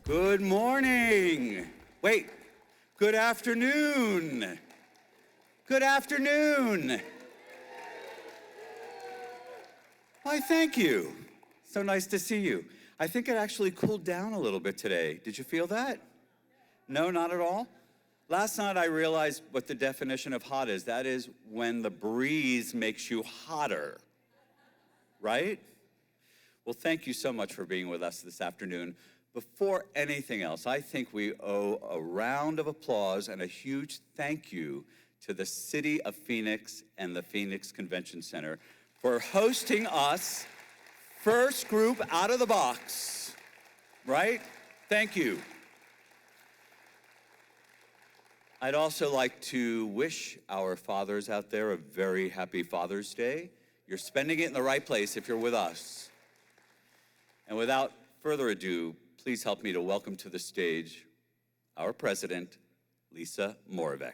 Good morning. Wait, good afternoon. Good afternoon. Why, thank you. So nice to see you. I think it actually cooled down a little bit today. Did you feel that? No, not at all? Last night I realized what the definition of hot is. That is when the breeze makes you hotter, right? Well, thank you so much for being with us this afternoon. Before anything else, I think we owe a round of applause and a huge thank you to the City of Phoenix and the Phoenix Convention Center for hosting us, first group out of the box, right? Thank you. I'd also like to wish our fathers out there a very happy Father's Day. You're spending it in the right place if you're with us. And without further ado, please help me to welcome to the stage our president, Lisa Moravec.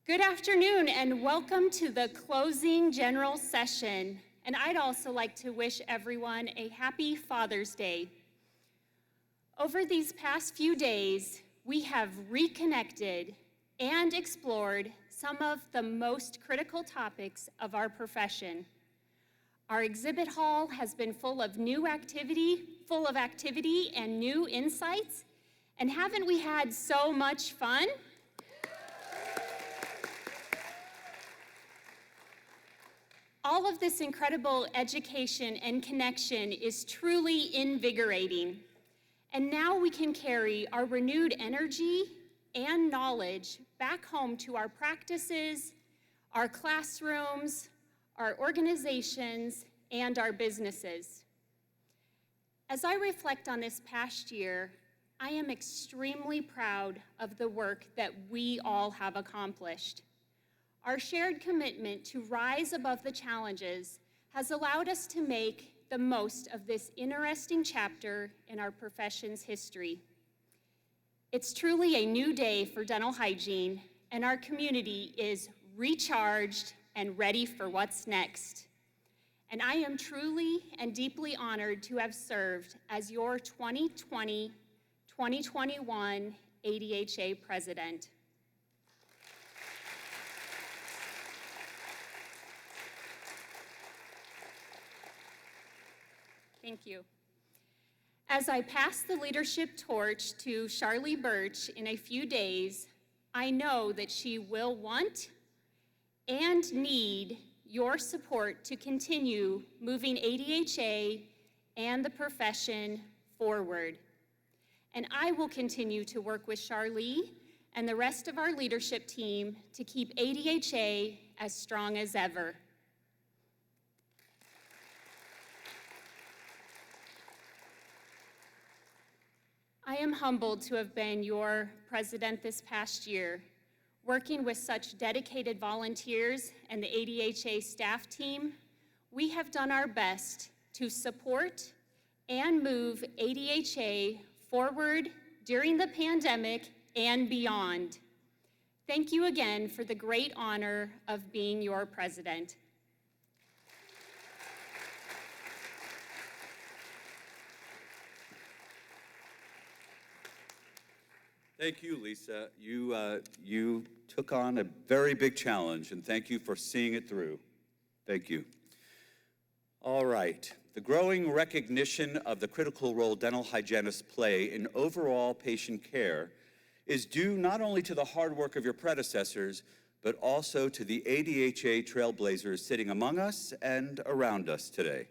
Good afternoon, and welcome to the closing general session. And I'd also like to wish everyone a happy Father's Day. Over these past few days, we have reconnected and explored some of the most critical topics of our profession. Our exhibit hall has been full of activity and new insights. And haven't we had so much fun? All of this incredible education and connection is truly invigorating. And now we can carry our renewed energy and knowledge back home to our practices, our classrooms, our organizations, and our businesses. As I reflect on this past year, I am extremely proud of the work that we all have accomplished. Our shared commitment to rise above the challenges has allowed us to make the most of this interesting chapter in our profession's history. It's truly a new day for dental hygiene, and our community is recharged and ready for what's next. And I am truly and deeply honored to have served as your 2020-2021 ADHA president. Thank you. As I pass the leadership torch to Charlie Birch in a few days, I know that she will want and need your support to continue moving ADHA and the profession forward. And I will continue to work with Charlie and the rest of our leadership team to keep ADHA as strong as ever. I am humbled to have been your president this past year. Working with such dedicated volunteers and the ADHA staff team, we have done our best to support and move ADHA forward during the pandemic and beyond. Thank you again for the great honor of being your president. Thank you, Lisa. You took on a very big challenge, and thank you for seeing it through. Thank you. All right. The growing recognition of the critical role dental hygienists play in overall patient care is due not only to the hard work of your predecessors, but also to the ADHA trailblazers sitting among us and around us today.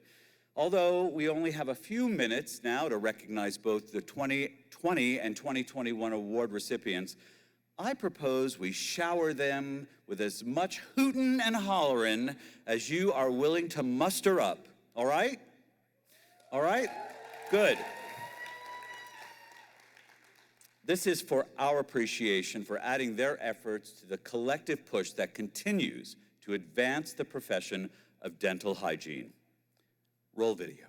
Although we only have a few minutes now to recognize both the 2020 and 2021 award recipients, I propose we shower them with as much hootin' and hollerin' as you are willing to muster up. All right? All right? Good. This is for our appreciation for adding their efforts to the collective push that continues to advance the profession of dental hygiene. Roll video.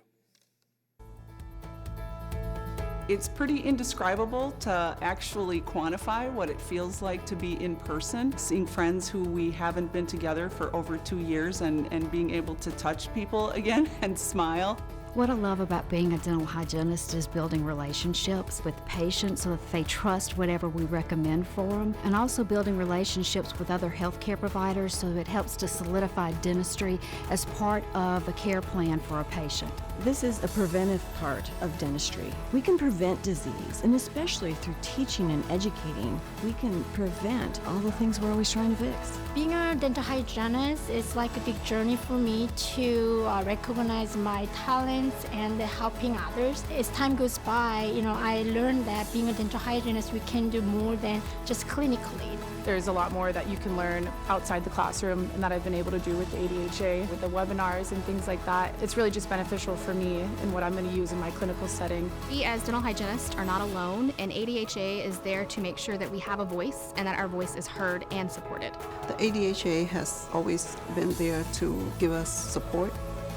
It's pretty indescribable to actually quantify what it feels like to be in person, seeing friends who we haven't been together for over 2 years and being able to touch people again and smile. What I love about being a dental hygienist is building relationships with patients so that they trust whatever we recommend for them, and also building relationships with other healthcare providers so it helps to solidify dentistry as part of a care plan for a patient. This is the preventive part of dentistry. We can prevent disease, and especially through teaching and educating, we can prevent all the things we're always trying to fix. Being a dental hygienist is like a big journey for me to recognize my talents and helping others. As time goes by, I learned that being a dental hygienist, we can do more than just clinically. There's a lot more that you can learn outside the classroom and that I've been able to do with the ADHA, with the webinars and things like that. It's really just beneficial for me and what I'm going to use in my clinical setting. We as dental hygienists are not alone, and ADHA is there to make sure that we have a voice and that our voice is heard and supported. The ADHA has always been there to give us support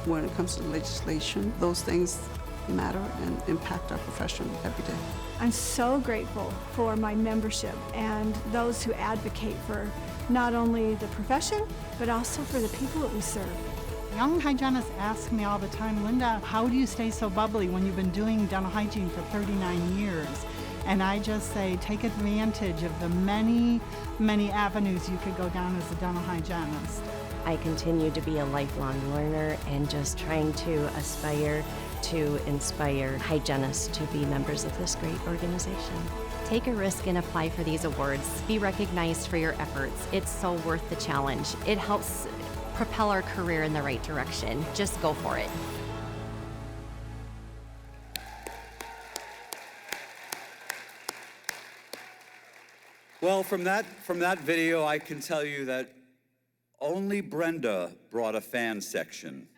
when it comes to legislation. Those things matter and impact our profession every day. I'm so grateful for my membership and those who advocate for not only the profession, but also for the people that we serve. Young hygienists ask me all the time, Linda, how do you stay so bubbly when you've been doing dental hygiene for 39 years? And I just say, take advantage of the many, many avenues you could go down as a dental hygienist. I continue to be a lifelong learner and just trying to aspire to inspire hygienists to be members of this great organization. Take a risk and apply for these awards. Be recognized for your efforts. It's so worth the challenge. It helps propel our career in the right direction. Just go for it. Well, from that video, I can tell you that only Brenda brought a fan section.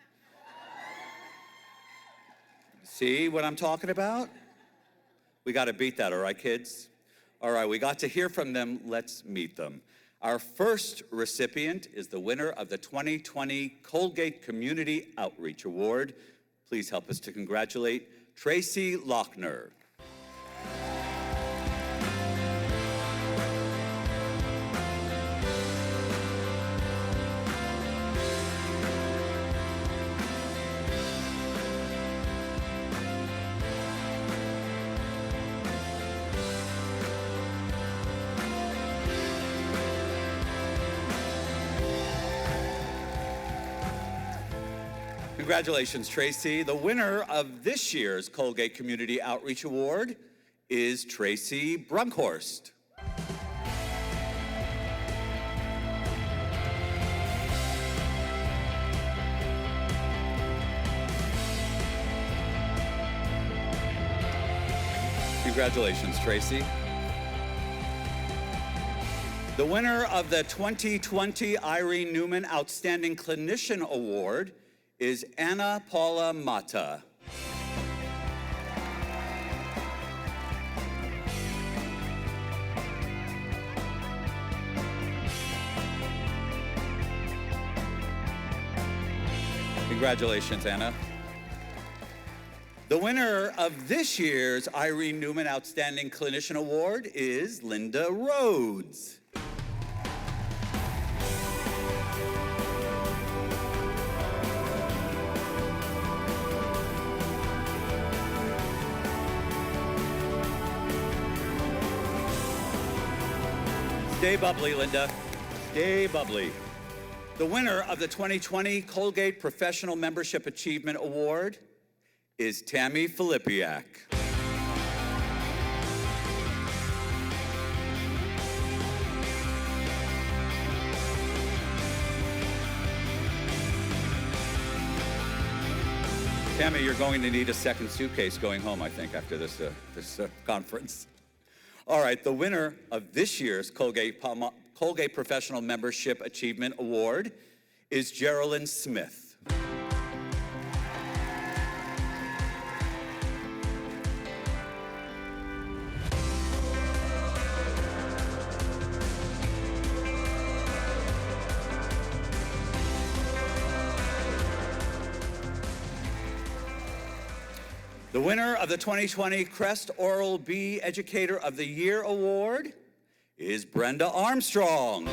See what I'm talking about? We got to beat that, all right, kids? All right, we got to hear from them. Let's meet them. Our first recipient is the winner of the 2020 Colgate Community Outreach Award. Please help us to congratulate Tracy Lochner. Congratulations, Tracy. The winner of this year's Colgate Community Outreach Award is Tracy Brunkhorst. Congratulations, Tracy. The winner of the 2020 Irene Newman Outstanding Clinician Award is Anna Paula Mata. Congratulations, Anna. The winner of this year's Irene Newman Outstanding Clinician Award is Linda Rhodes. Stay bubbly, Linda. Stay bubbly. The winner of the 2020 Colgate Professional Membership Achievement Award is Tammy Filipiak. Tammy, you're going to need a second suitcase going home, I think, after this conference. All right, the winner of this year's Colgate Professional Membership Achievement Award is Geraldine Smith. The winner of the 2020 Crest Oral-B Educator of the Year Award is Brenda Armstrong.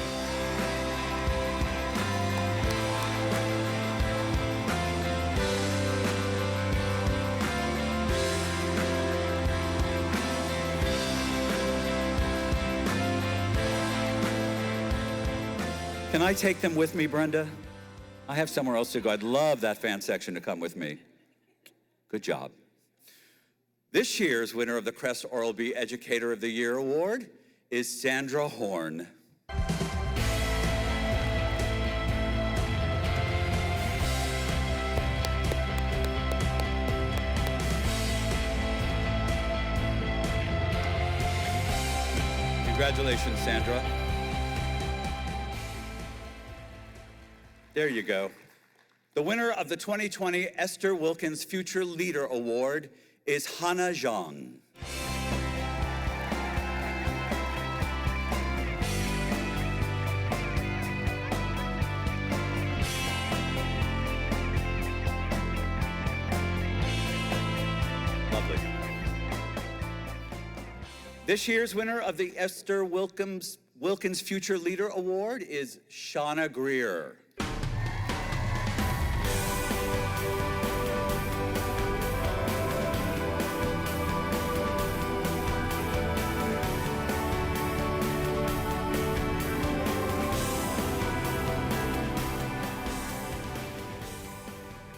Can I take them with me, Brenda? I have somewhere else to go. I'd love that fan section to come with me. Good job. This year's winner of the Crest Oral-B Educator of the Year Award is Sandra Horn. Congratulations, Sandra. There you go. The winner of the 2020 Esther Wilkins Future Leader Award is Hannah Zhang. Lovely. This year's winner of the Esther Wilkins Future Leader Award is Shauna Greer.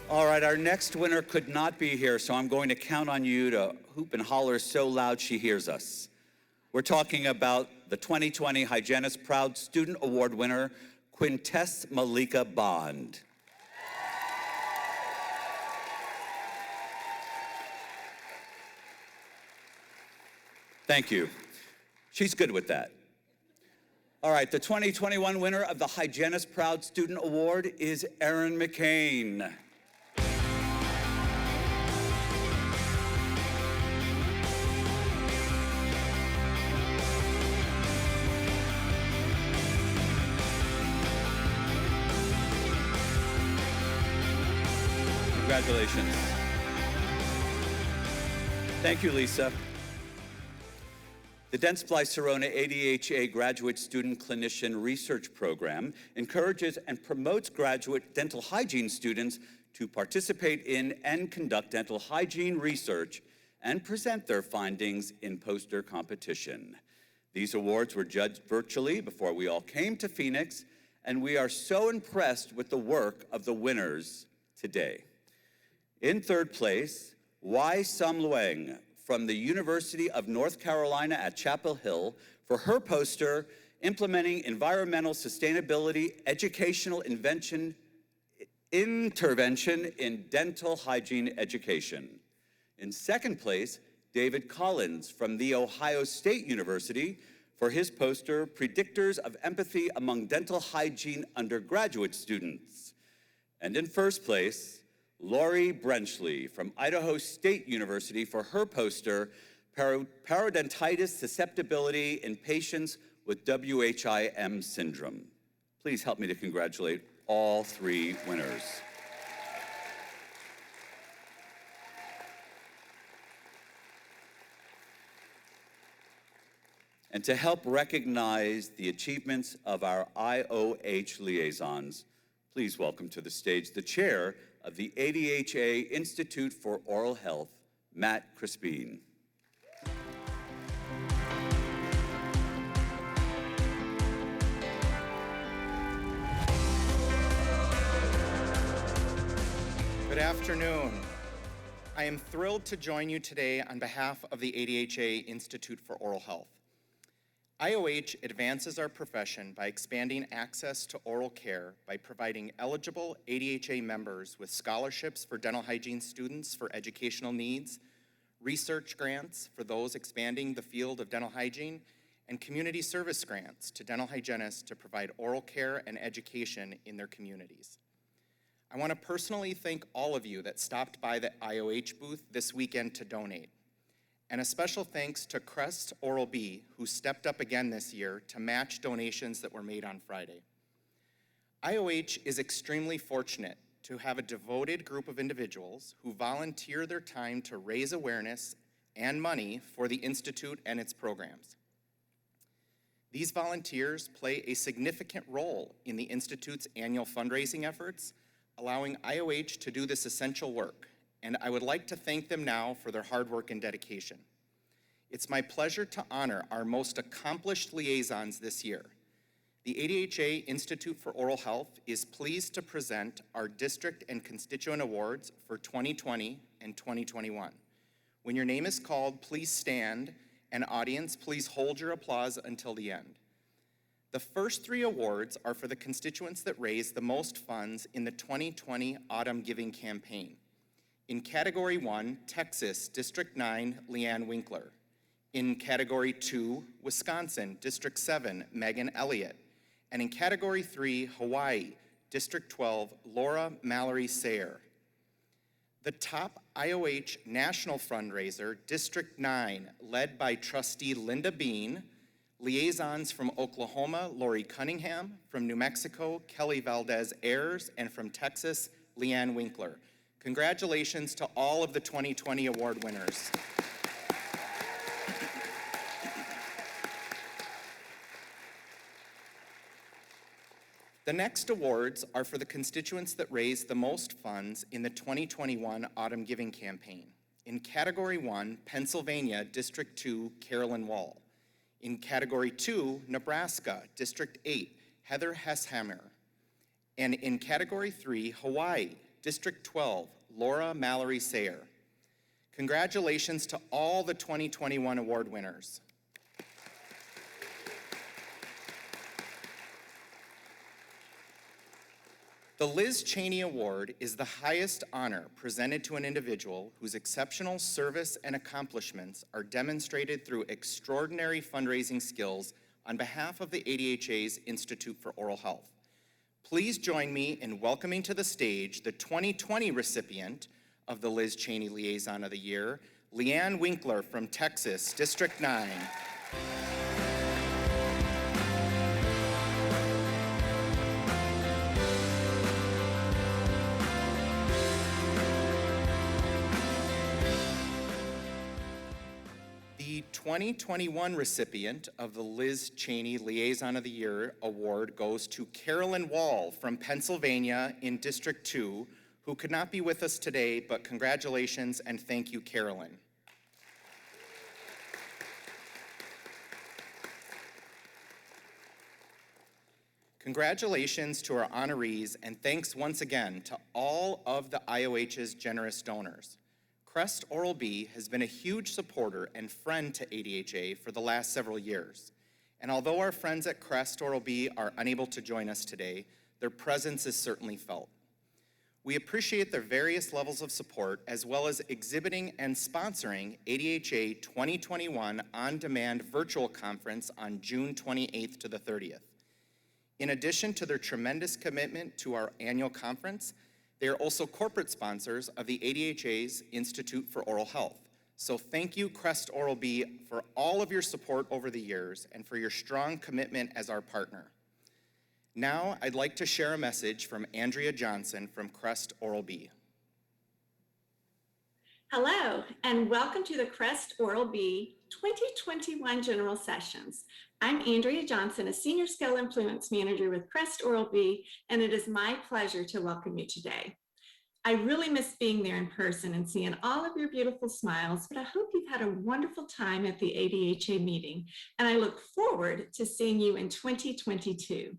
All right, our next winner could not be here, so I'm going to count on you to hoop and holler so loud she hears us. We're talking about the 2020 Hygienists Proud Student Award winner, Quintess Malika Bond. Thank you. She's good with that. All right, the 2021 winner of the Hygienists Proud Student Award is Erin McCain. Congratulations. Thank you, Lisa. The Dentsply-Sirona ADHA Graduate Student Clinician Research Program encourages and promotes graduate dental hygiene students to participate in and conduct dental hygiene research and present their findings in poster competition. These awards were judged virtually before we all came to Phoenix, and we are so impressed with the work of the winners today. In third place, Wai Sum Luang from the University of North Carolina at Chapel Hill for her poster, Implementing Environmental Sustainability Educational Intervention in Dental Hygiene Education. In second place, David Collins from The Ohio State University for his poster, Predictors of Empathy Among Dental Hygiene Undergraduate Students. And in first place, Lori Brenchley from Idaho State University for her poster, Parodontitis Susceptibility in Patients with WHIM Syndrome. Please help me to congratulate all three winners. And to help recognize the achievements of our IOH liaisons, please welcome to the stage the chair of the ADHA Institute for Oral Health, Matt Crispin. Good afternoon. I am thrilled to join you today on behalf of the ADHA Institute for Oral Health. IOH advances our profession by expanding access to oral care by providing eligible ADHA members with scholarships for dental hygiene students for educational needs, research grants for those expanding the field of dental hygiene, and community service grants to dental hygienists to provide oral care and education in their communities. I want to personally thank all of you that stopped by the IOH booth this weekend to donate. And a special thanks to Crest Oral-B, who stepped up again this year to match donations that were made on Friday. IOH is extremely fortunate to have a devoted group of individuals who volunteer their time to raise awareness and money for the Institute and its programs. These volunteers play a significant role in the Institute's annual fundraising efforts, allowing IOH to do this essential work, and I would like to thank them now for their hard work and dedication. It's my pleasure to honor our most accomplished liaisons this year. The ADHA Institute for Oral Health is pleased to present our district and constituent awards for 2020 and 2021. When your name is called, please stand, and audience, please hold your applause until the end. The first 3 awards are for the constituents that raised the most funds in the 2020 Autumn Giving Campaign. In Category 1, Texas, District 9, Leanne Winkler. In Category 2, Wisconsin, District 7, Megan Elliott. And in Category 3, Hawaii, District 12, Laura Mallory Sayer. The top IOH national fundraiser, District 9, led by Trustee Linda Bean, liaisons from Oklahoma, Lori Cunningham, from New Mexico, Kelly Valdez Ayers, and from Texas, Leanne Winkler. Congratulations to all of the 2020 award winners. The next awards are for the constituents that raised the most funds in the 2021 Autumn Giving Campaign. In Category 1, Pennsylvania, District 2, Carolyn Wall. In Category 2, Nebraska, District 8, Heather Hesshammer. And in Category 3, Hawaii, District 12, Laura Mallory Sayer. Congratulations to all the 2021 award winners. The Liz Cheney Award is the highest honor presented to an individual whose exceptional service and accomplishments are demonstrated through extraordinary fundraising skills on behalf of the ADHA's Institute for Oral Health. Please join me in welcoming to the stage the 2020 recipient of the Liz Cheney Liaison of the Year, Leanne Winkler from Texas, District 9. The 2021 recipient of the Liz Cheney Liaison of the Year Award goes to Carolyn Wall from Pennsylvania in District 2, who could not be with us today, but congratulations and thank you, Carolyn. Congratulations to our honorees, and thanks once again to all of the IOH's generous donors. Crest Oral-B has been a huge supporter and friend to ADHA for the last several years. And although our friends at Crest Oral-B are unable to join us today, their presence is certainly felt. We appreciate their various levels of support, as well as exhibiting and sponsoring ADHA 2021 On-Demand Virtual Conference on June 28th to the 30th. In addition to their tremendous commitment to our annual conference, they are also corporate sponsors of the ADHA's Institute for Oral Health. So thank you, Crest Oral-B, for all of your support over the years and for your strong commitment as our partner. Now, I'd like to share a message from Andrea Johnson from Crest Oral-B. Hello, and welcome to the Crest Oral-B 2021 General Sessions. I'm Andrea Johnson, a Senior Skill Influence Manager with Crest Oral-B, and it is my pleasure to welcome you today. I really miss being there in person and seeing all of your beautiful smiles, but I hope you've had a wonderful time at the ADHA meeting, and I look forward to seeing you in 2022.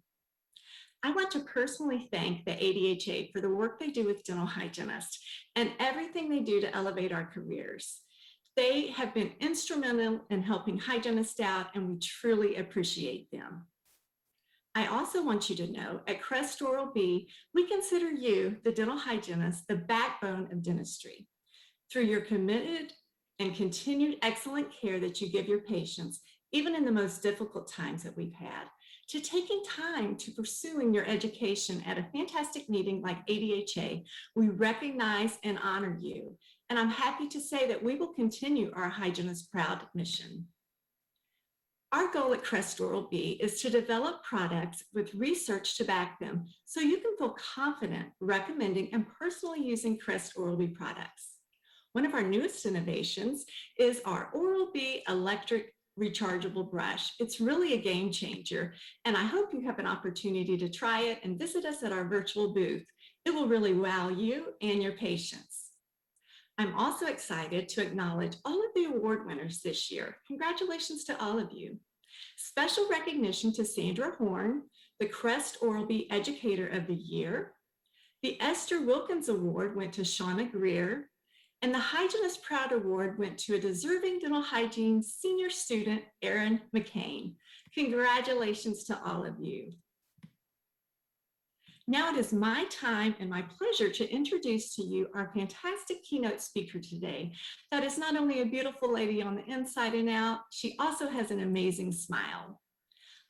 I want to personally thank the ADHA for the work they do with dental hygienists and everything they do to elevate our careers. They have been instrumental in helping hygienists out, and we truly appreciate them. I also want you to know at Crest Oral-B, we consider you, the dental hygienist, the backbone of dentistry. Through your committed and continued excellent care that you give your patients, even in the most difficult times that we've had, to taking time to pursuing your education at a fantastic meeting like ADHA, we recognize and honor you. And I'm happy to say that we will continue our Hygienist Proud mission. Our goal at Crest Oral B is to develop products with research to back them so you can feel confident recommending and personally using Crest Oral B products. One of our newest innovations is our Oral B electric rechargeable brush. It's really a game changer, and I hope you have an opportunity to try it and visit us at our virtual booth. It will really wow you and your patients. I'm also excited to acknowledge all of the award winners this year. Congratulations to all of you. Special recognition to Sandra Horn, the Crest Oral B Educator of the Year. The Esther Wilkins Award went to Shauna Greer, and the Hygienist Proud Award went to a deserving dental hygiene senior student, Erin McCain. Congratulations to all of you. Now it is my time and my pleasure to introduce to you our fantastic keynote speaker today. That is not only a beautiful lady on the inside and out, she also has an amazing smile.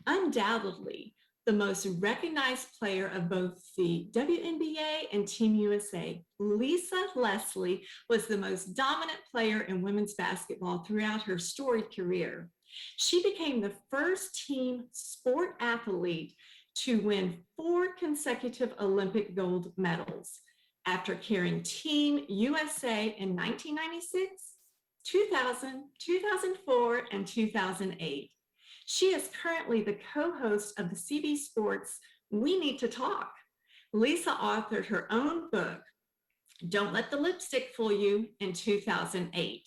Undoubtedly, the most recognized player of both the WNBA and Team USA, Lisa Leslie, was the most dominant player in women's basketball throughout her storied career. She became the first team sport athlete to win 4 consecutive Olympic gold medals after carrying Team USA in 1996, 2000, 2004, and 2008. She is currently the co-host of the CB Sports We Need to Talk. Lisa authored her own book, Don't Let the Lipstick Fool You, in 2008.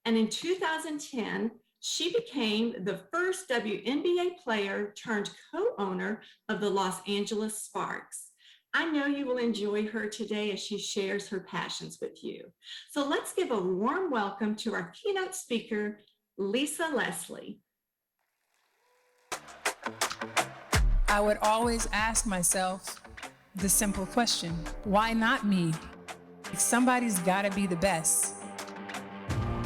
And in 2010, she became the first WNBA player turned co-owner of the Los Angeles Sparks. I know you will enjoy her today as she shares her passions with you. So let's give a warm welcome to our keynote speaker, Lisa Leslie. I would always ask myself the simple question, why not me? Somebody's gotta be the best.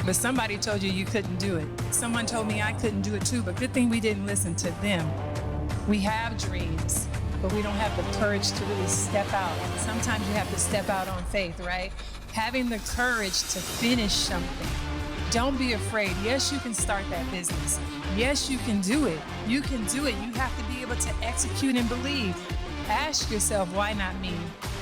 But somebody told you you couldn't do it. Someone told me I couldn't do it too, but good thing we didn't listen to them. We have dreams, but we don't have the courage to really step out. Sometimes you have to step out on faith, right? Having the courage to finish something. Don't be afraid. Yes, you can start that business. Yes, you can do it. You can do it. You have to be able to execute and believe. Ask yourself, why not me?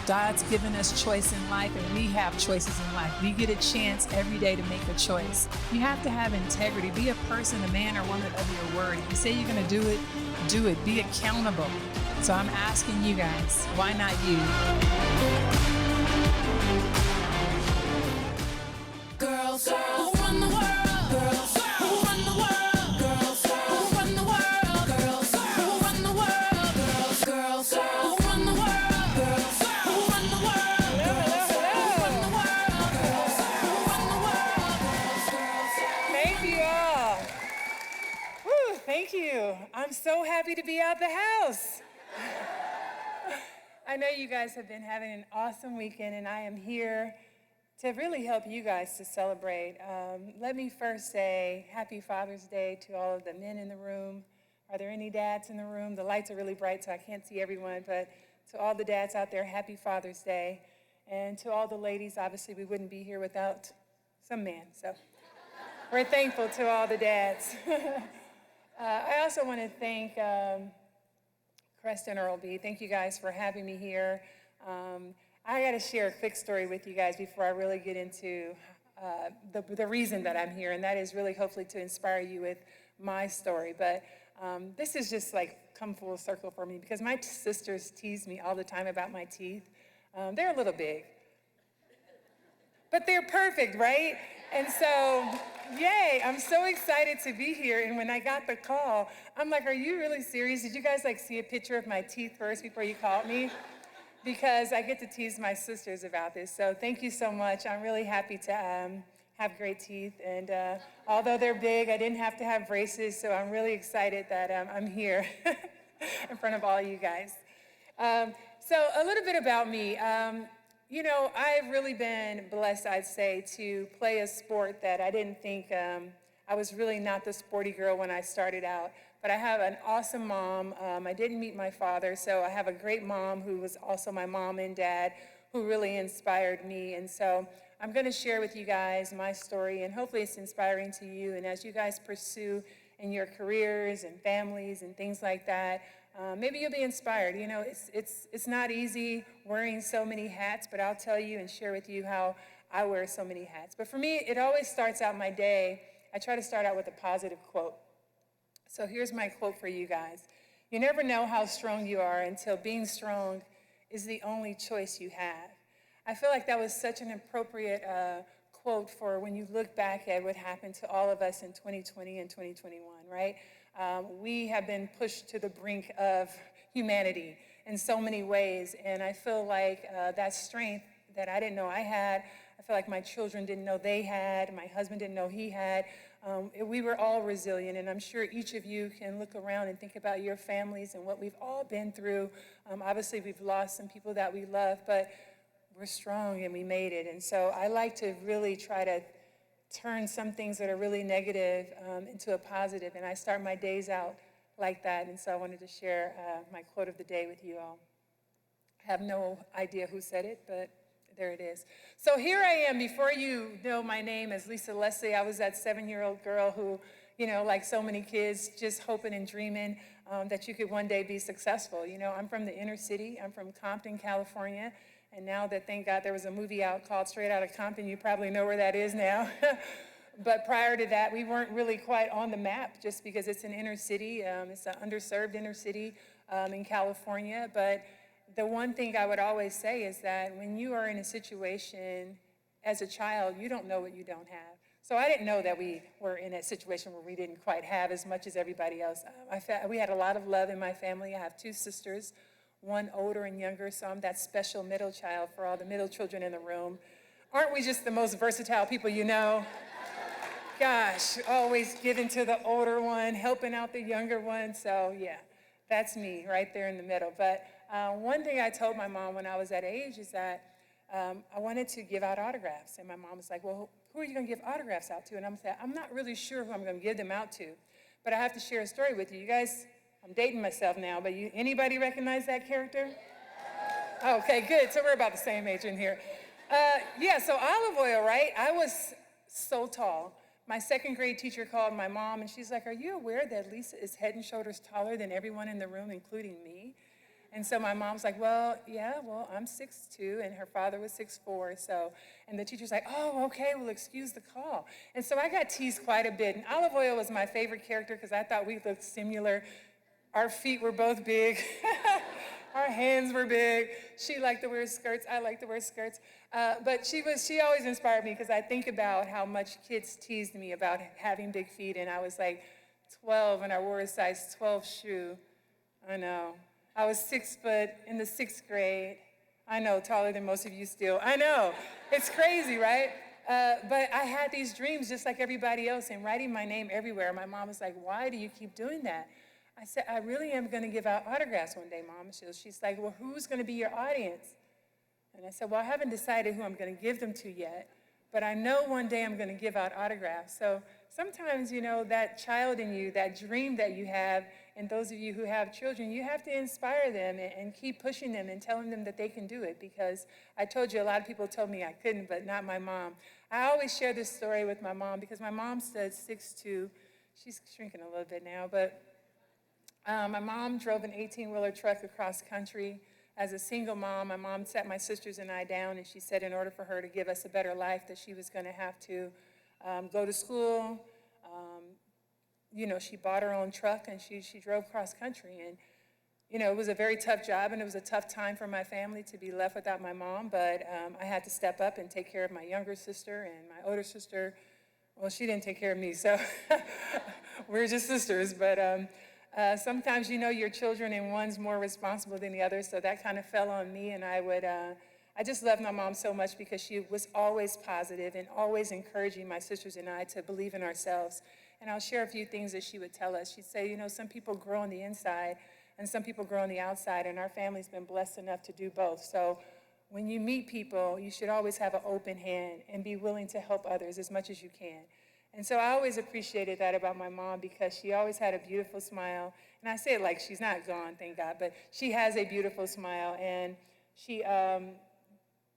God's given us choice in life, and we have choices in life. We get a chance every day to make a choice. You have to have integrity. Be a person, a man or woman of your word. If you say you're going to do it, do it. Be accountable. So I'm asking you guys, why not you? Girls, who run the world? Girls, who run the world? Girls, who run the world? Girls, who run the world? Girls, who run the world? Girls, who run the world? Girls, who run the world? Girls, who run the world? Thank you all. Woo, thank you. I'm so happy to be out the house. I know you guys have been having an awesome weekend, and I am here to really help you guys to celebrate. Let me first say happy Father's Day to all of the men in the room. Are there any dads in the room? The lights are really bright, so I can't see everyone, but to all the dads out there, happy Father's Day. And to all the ladies, obviously we wouldn't be here without some men, so we're thankful to all the dads. I also want to thank Crest and Earl B. Thank you guys for having me here. I got to share a quick story with you guys before I really get into the reason that I'm here, and that is really hopefully to inspire you with my story. But this is just like come full circle for me because my sisters tease me all the time about my teeth. They're a little big, but they're perfect, right? And so, yay, I'm so excited to be here. And when I got the call, I'm like, are you really serious? Did you guys like see a picture of my teeth first before you called me? Because I get to tease my sisters about this. So thank you so much. I'm really happy to have great teeth. And although they're big, I didn't have to have braces. So I'm really excited that I'm here in front of all you guys. So a little bit about me. You know, I've really been blessed, I'd say, to play a sport that I didn't think, I was really not the sporty girl when I started out. But I have an awesome mom. I didn't meet my father, so I have a great mom who was also my mom and dad who really inspired me. And so I'm going to share with you guys my story, and hopefully it's inspiring to you. And as you guys pursue in your careers and families and things like that. Maybe you'll be inspired. You know, it's not easy wearing so many hats, but I'll tell you and share with you how I wear so many hats. But for me, it always starts out my day. I try to start out with a positive quote. So here's my quote for you guys. You never know how strong you are until being strong is the only choice you have. I feel like that was such an appropriate quote for when you look back at what happened to all of us in 2020 and 2021, right? We have been pushed to the brink of humanity in so many ways, and I feel like that strength that I didn't know I had, I feel like my children didn't know they had, my husband didn't know he had. We were all resilient, and I'm sure each of you can look around and think about your families and what we've all been through. Obviously, we've lost some people that we love, but we're strong and we made it. And so I like to really try to turn some things that are really negative into a positive, and I start my days out like that. And so I wanted to share my quote of the day with you all. I have no idea who said it, but there it is. So here I am. Before you know my name as Lisa Leslie, I was that 7-year-old girl who, you know, like so many kids, just hoping and dreaming that you could one day be successful. You know, I'm from the inner city. I'm from Compton, California. And now that, thank God, there was a movie out called Straight Outta Compton, you probably know where that is now. But prior to that, we weren't really quite on the map just because it's an inner city. It's an underserved inner city in California. But the one thing I would always say is that when you are in a situation as a child, you don't know what you don't have. So I didn't know that we were in a situation where we didn't quite have as much as everybody else. We had a lot of love in my family. I have 2 sisters, one older and younger, so I'm that special middle child for all the middle children in the room. Aren't we just the most versatile people you know? Gosh, always giving to the older one, helping out the younger one. So yeah, that's me right there in the middle. But one thing I told my mom when I was that age is that I wanted to give out autographs. And my mom was like, well, who are you going to give autographs out to? And I'm saying, I'm not really sure who I'm going to give them out to. But I have to share a story with you. You guys, I'm dating myself now, but anybody recognize that character? Okay, good. So we're about the same age in here. Yeah, so olive oil, right? I was so tall. My 2nd grade teacher called my mom, and she's like, are you aware that Lisa is head and shoulders taller than everyone in the room, including me? And so my mom's like, well, yeah, well, I'm 6'2", and her father was 6'4", so, and the teacher's like, oh, okay, well, excuse the call. And so I got teased quite a bit, and olive oil was my favorite character because I thought we looked similar. Our feet were both big. Our hands were big. She liked to wear skirts. I liked to wear skirts. But she always inspired me because I think about how much kids teased me about having big feet. And I was like 12 and I wore a size 12 shoe. I know. I was 6 foot in the 6th grade. I know, taller than most of you still. I know. It's crazy, right? But I had these dreams just like everybody else and writing my name everywhere. My mom was like, why do you keep doing that? I said, I really am going to give out autographs one day, Mom. She's like, well, who's going to be your audience? And I said, well, I haven't decided who I'm going to give them to yet, but I know one day I'm going to give out autographs. So sometimes, you know, that child in you, that dream that you have, and those of you who have children, you have to inspire them and keep pushing them and telling them that they can do it, because I told you a lot of people told me I couldn't, but not my mom. I always share this story with my mom because my mom stood 6'2". She's shrinking a little bit now, but my mom drove an 18-wheeler truck across country. As a single mom, my mom sat my sisters and I down, and she said in order for her to give us a better life that she was going to have to go to school. You know, she bought her own truck, and she drove cross country. And, you know, it was a very tough job, and it was a tough time for my family to be left without my mom. But I had to step up and take care of my younger sister, and my older sister, well, she didn't take care of me, so we're just sisters. But sometimes, you know, your children and one's more responsible than the other, so that kind of fell on me, and I just loved my mom so much because she was always positive and always encouraging my sisters and I to believe in ourselves. And I'll share a few things that she would tell us. She'd say, you know, some people grow on the inside and some people grow on the outside, and our family's been blessed enough to do both. So when you meet people, you should always have an open hand and be willing to help others as much as you can. And so I always appreciated that about my mom because she always had a beautiful smile. And I say it like she's not gone, thank God, but she has a beautiful smile. And she,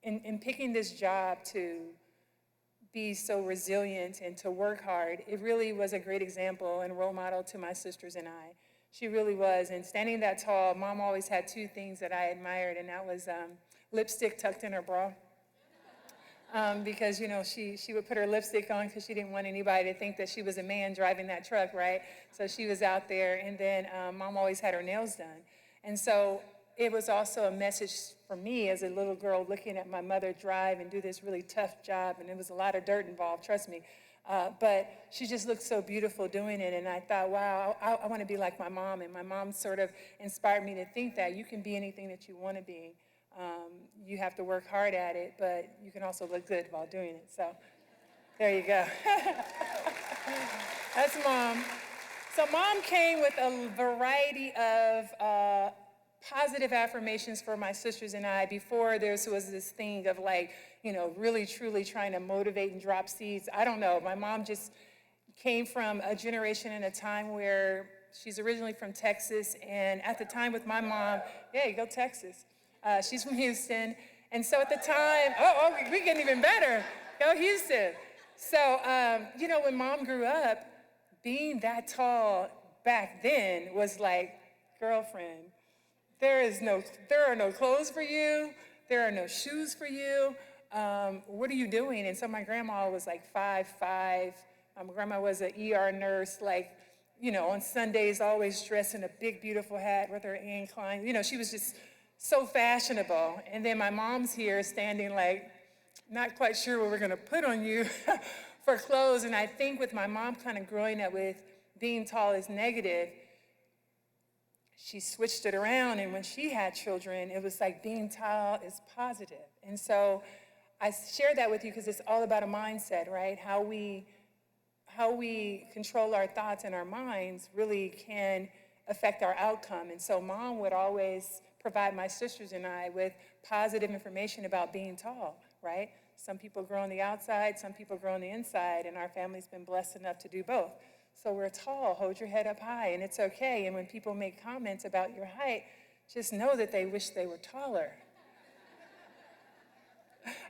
in picking this job to be so resilient and to work hard. It really was a great example and role model to my sisters and I. She really was. And standing that tall, Mom always had two things that I admired, and that was lipstick tucked in her bra. Because, you know, she would put her lipstick on because she didn't want anybody to think that she was a man driving that truck, right? So she was out there. And then Mom always had her nails done. And so it was also a message for me as a little girl looking at my mother drive and do this really tough job. And there was a lot of dirt involved, trust me. But she just looked so beautiful doing it. And I thought, wow, I want to be like my mom. And my mom sort of inspired me to think that you can be anything that you want to be. You have to work hard at it, but you can also look good while doing it. So there you go. That's Mom. So Mom came with a variety of positive affirmations for my sisters and I before there was this thing of like, you know, really truly trying to motivate and drop seeds. I don't know. My mom just came from a generation and a time where she's originally from Texas, and at the time with my mom, yeah, go Texas. She's from Houston. And so at the time, we're getting even better. Go Houston. So, you know, when Mom grew up, being that tall back then was like, girlfriend, there are no clothes for you. There are no shoes for you. What are you doing? And so my grandma was like 5'5". My grandma was an ER nurse, like, you know, on Sundays, always dressed in a big, beautiful hat with her Anne Klein. You know, she was just so fashionable. And then my mom's here standing like, not quite sure what we're gonna put on you for clothes. And I think with my mom kind of growing up with being tall is negative, she switched it around, and when she had children, it was like being tall is positive. And so I share that with you because it's all about a mindset, right? How we control our thoughts and our minds really can affect our outcome. And so Mom would always provide my sisters and I with positive information about being tall, right? Some people grow on the outside, some people grow on the inside, and our family's been blessed enough to do both. So we're tall, hold your head up high, and it's okay. And when people make comments about your height, just know that they wish they were taller.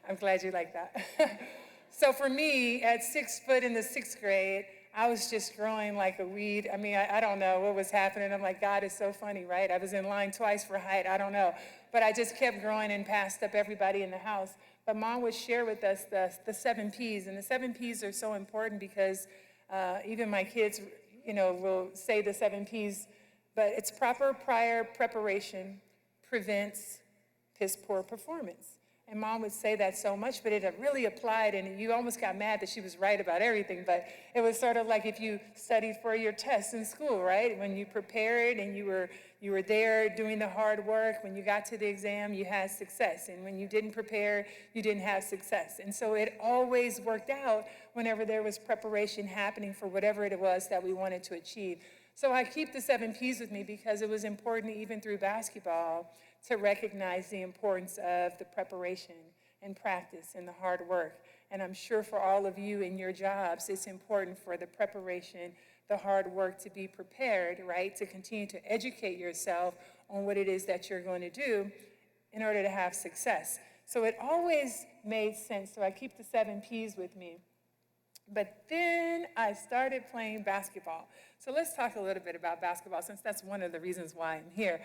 I'm glad you like that. So for me, at 6 foot in the 6th grade, I was just growing like a weed. I mean, I don't know what was happening. I'm like, God is so funny, right? I was in line twice for height, I don't know. But I just kept growing and passed up everybody in the house. But Mom would share with us the 7 Ps, and the 7 Ps are so important because even my kids, you know, will say the 7 Ps, but it's proper prior preparation prevents piss poor performance. And Mom would say that so much, but it really applied, and you almost got mad that she was right about everything, but it was sort of like if you studied for your tests in school, right? When you prepared and you were there doing the hard work, when you got to the exam, you had success. And when you didn't prepare, you didn't have success. And so it always worked out whenever there was preparation happening for whatever it was that we wanted to achieve. So I keep the 7 Ps with me because it was important even through basketball to recognize the importance of the preparation and practice and the hard work. And I'm sure for all of you in your jobs, it's important for the preparation, the hard work to be prepared, right? To continue to educate yourself on what it is that you're going to do in order to have success. So it always made sense. So I keep the 7 Ps with me. But then I started playing basketball. So let's talk a little bit about basketball, since that's one of the reasons why I'm here.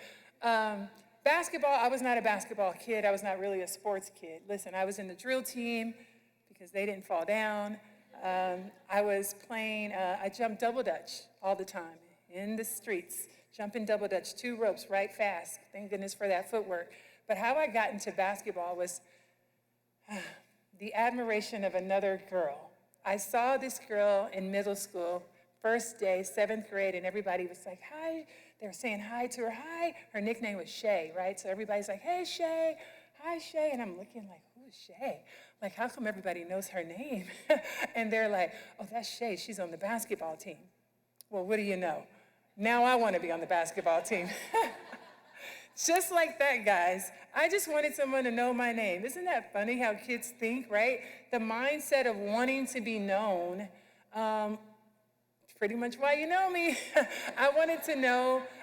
Basketball, I was not a basketball kid. I was not really a sports kid. Listen, I was in the drill team because they didn't fall down. I was playing, I jumped double dutch all the time in the streets, jumping double dutch, 2 ropes, right fast. Thank goodness for that footwork. But how I got into basketball was the admiration of another girl. I saw this girl in middle school, first day, 7th grade, and everybody was like, hi. They were saying hi to her. Hi. Her nickname was Shay, right? So everybody's like, hey, Shay. Hi, Shay. And I'm looking like, who is Shay? Like, how come everybody knows her name? And they're like, oh, that's Shay. She's on the basketball team. Well, what do you know? Now I want to be on the basketball team. Just like that, guys. I just wanted someone to know my name. Isn't that funny how kids think, right? The mindset of wanting to be known, pretty much why you know me. I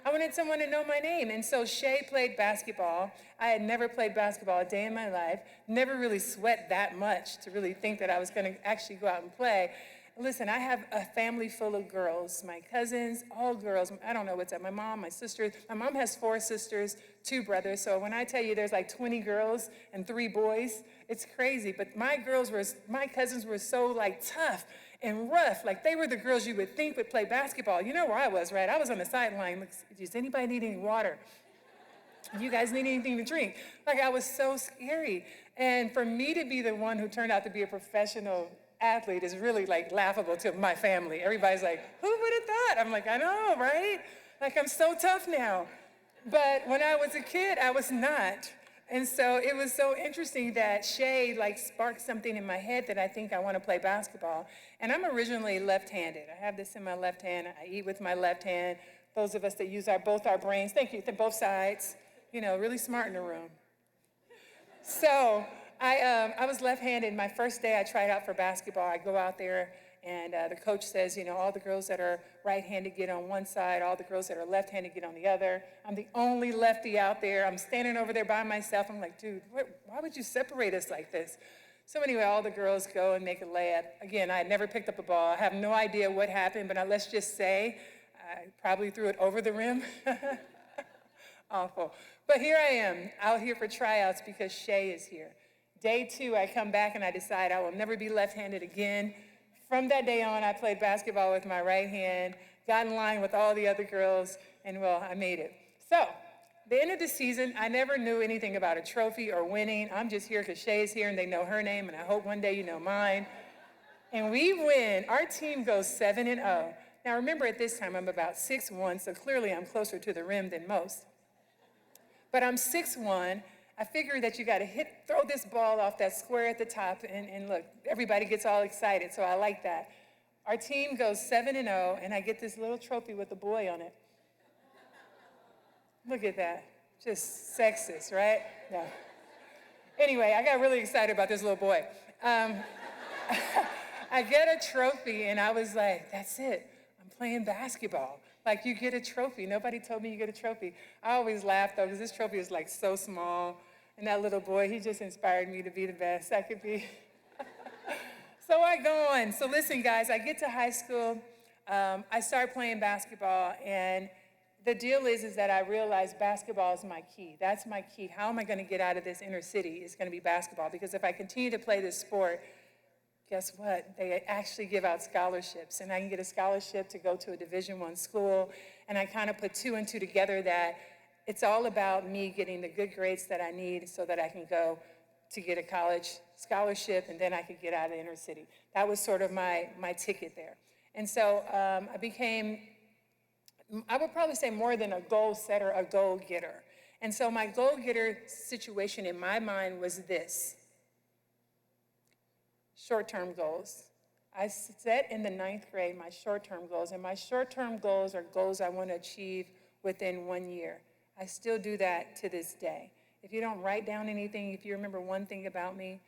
I wanted someone to know my name. And so Shay played basketball. I had never played basketball a day in my life, never really sweat that much to really think that I was going to actually go out and play. Listen, I have a family full of girls, my cousins, all girls. I don't know what's up. My mom, my sisters. My mom has 4 sisters, 2 brothers. So when I tell you there's like 20 girls and 3 boys, it's crazy. But my cousins were so like tough and rough. Like they were the girls you would think would play basketball. You know where I was, right? I was on the sideline. Like, does anybody need any water? You guys need anything to drink? Like I was so scary. And for me to be the one who turned out to be a professional athlete is really like laughable to my family. Everybody's like, who would have thought? I'm like, I know, right? Like I'm so tough now. But when I was a kid, I was not. And so it was so interesting that Shay like sparked something in my head that I think I want to play basketball. And I'm originally left-handed. I have this in my left hand. I eat with my left hand. Those of us that use both our brains, thank you, to both sides, you know, really smart in the room. So I was left-handed. My first day I tried out for basketball. I go out there and the coach says, you know, all the girls that are right-handed get on one side, all the girls that are left-handed get on the other. I'm the only lefty out there. I'm standing over there by myself. I'm like, dude, why would you separate us like this? So anyway, all the girls go and make a layup. Again, I had never picked up a ball. I have no idea what happened, but let's just say I probably threw it over the rim. Awful. But here I am, out here for tryouts because Shay is here. Day 2, I come back and I decide I will never be left-handed again. From that day on, I played basketball with my right hand, got in line with all the other girls, and well, I made it. So, the end of the season, I never knew anything about a trophy or winning. I'm just here because Shay's here and they know her name, and I hope one day you know mine. And we win. Our team goes 7-0. Now remember, at this time, I'm about 6'1", so clearly I'm closer to the rim than most. But I'm 6'1". I figure that you got to throw this ball off that square at the top, and look, everybody gets all excited, so I like that. Our team goes 7-0, and I get this little trophy with a boy on it. Look at that, just sexist, right? No. Anyway, I got really excited about this little boy. I get a trophy, and I was like, that's it, I'm playing basketball. Like, you get a trophy. Nobody told me you get a trophy. I always laugh, though, because this trophy is, like, so small. And that little boy, he just inspired me to be the best I could be. So I go on. So listen, guys, I get to high school. I start playing basketball. And the deal is that I realize basketball is my key. That's my key. How am I going to get out of this inner city? It's going to be basketball. Because if I continue to play this sport, guess what? They actually give out scholarships, and I can get a scholarship to go to a Division I school, and I kind of put 2 and 2 together that it's all about me getting the good grades that I need so that I can go to get a college scholarship, and then I could get out of the inner city. That was sort of my ticket there. And so I became, I would probably say more than a goal setter, a goal getter. And so my goal getter situation in my mind was this. Short-term goals. I set in the 9th grade my short-term goals, and my short-term goals are goals I want to achieve within 1 year. I still do that to this day. If you don't write down anything, if you remember one thing about me,